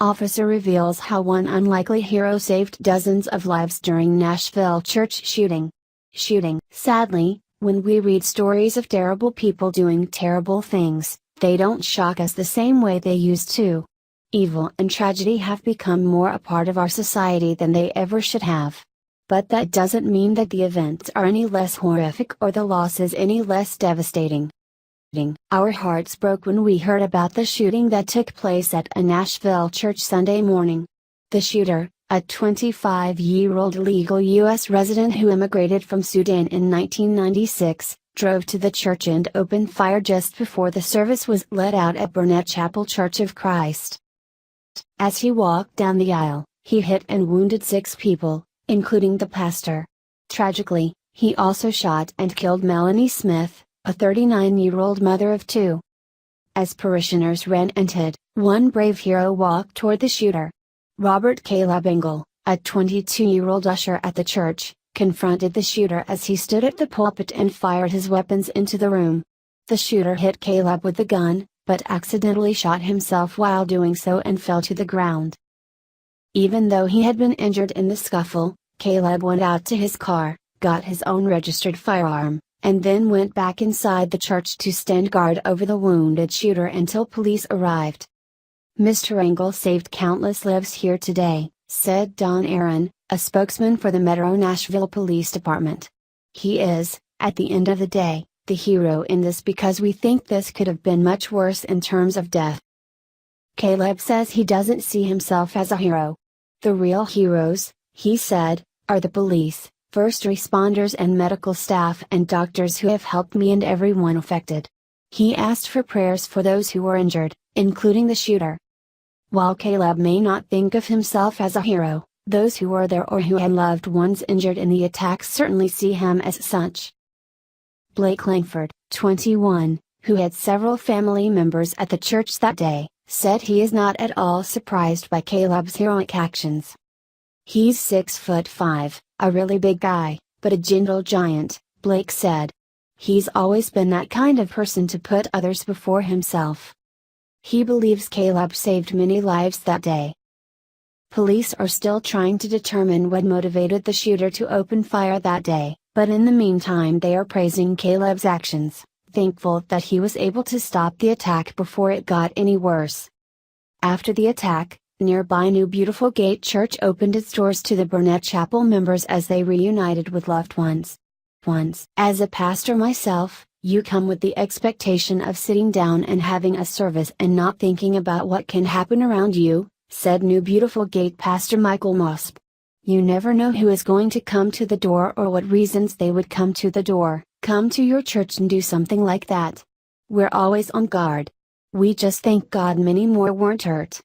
Officer reveals how one unlikely hero saved dozens of lives during Nashville church shooting. Sadly, when we read stories of terrible people doing terrible things, they don't shock us the same way they used to. Evil and tragedy have become more a part of our society than they ever should have. But that doesn't mean that the events are any less horrific or the losses any less devastating. Our hearts broke when we heard about the shooting that took place at a Nashville church Sunday morning. The shooter, a 25-year-old illegal U.S. resident who immigrated from Sudan in 1996, drove to the church and opened fire just before the service was let out at Burnett Chapel Church of Christ. As he walked down the aisle, he hit and wounded 6 people, including the pastor. Tragically, he also shot and killed Melanie Smith, a 39-year-old mother of 2. As parishioners ran and hid, one brave hero walked toward the shooter. Robert Caleb Engel, a 22-year-old usher at the church, confronted the shooter as he stood at the pulpit and fired his weapons into the room. The shooter hit Caleb with the gun, but accidentally shot himself while doing so and fell to the ground. Even though he had been injured in the scuffle, Caleb went out to his car, got his own registered firearm, and then went back inside the church to stand guard over the wounded shooter until police arrived. Mr. Engel saved countless lives here today, said Don Aaron, a spokesman for the Metro Nashville Police Department. He is, at the end of the day, the hero in this because we think this could have been much worse in terms of death. Caleb says he doesn't see himself as a hero. The real heroes, he said, are the police, first responders and medical staff and doctors who have helped me and everyone affected. He asked for prayers for those who were injured, including the shooter. While Caleb may not think of himself as a hero, those who were there or who had loved ones injured in the attacks certainly see him as such. Blake Langford, 21, who had several family members at the church that day, said he is not at all surprised by Caleb's heroic actions. He's 6'5", a really big guy, but a gentle giant, Blake said. He's always been that kind of person to put others before himself. He believes Caleb saved many lives that day. Police are still trying to determine what motivated the shooter to open fire that day, but in the meantime they are praising Caleb's actions, thankful that he was able to stop the attack before it got any worse. After the attack, nearby New Beautiful Gate Church opened its doors to the Burnett Chapel members as they reunited with loved ones. As a pastor myself, you come with the expectation of sitting down and having a service and not thinking about what can happen around you, said New Beautiful Gate Pastor Michael Mosp. You never know who is going to come to the door or what reasons they would come to the door, come to your church and do something like that. We're always on guard. We just thank God many more weren't hurt.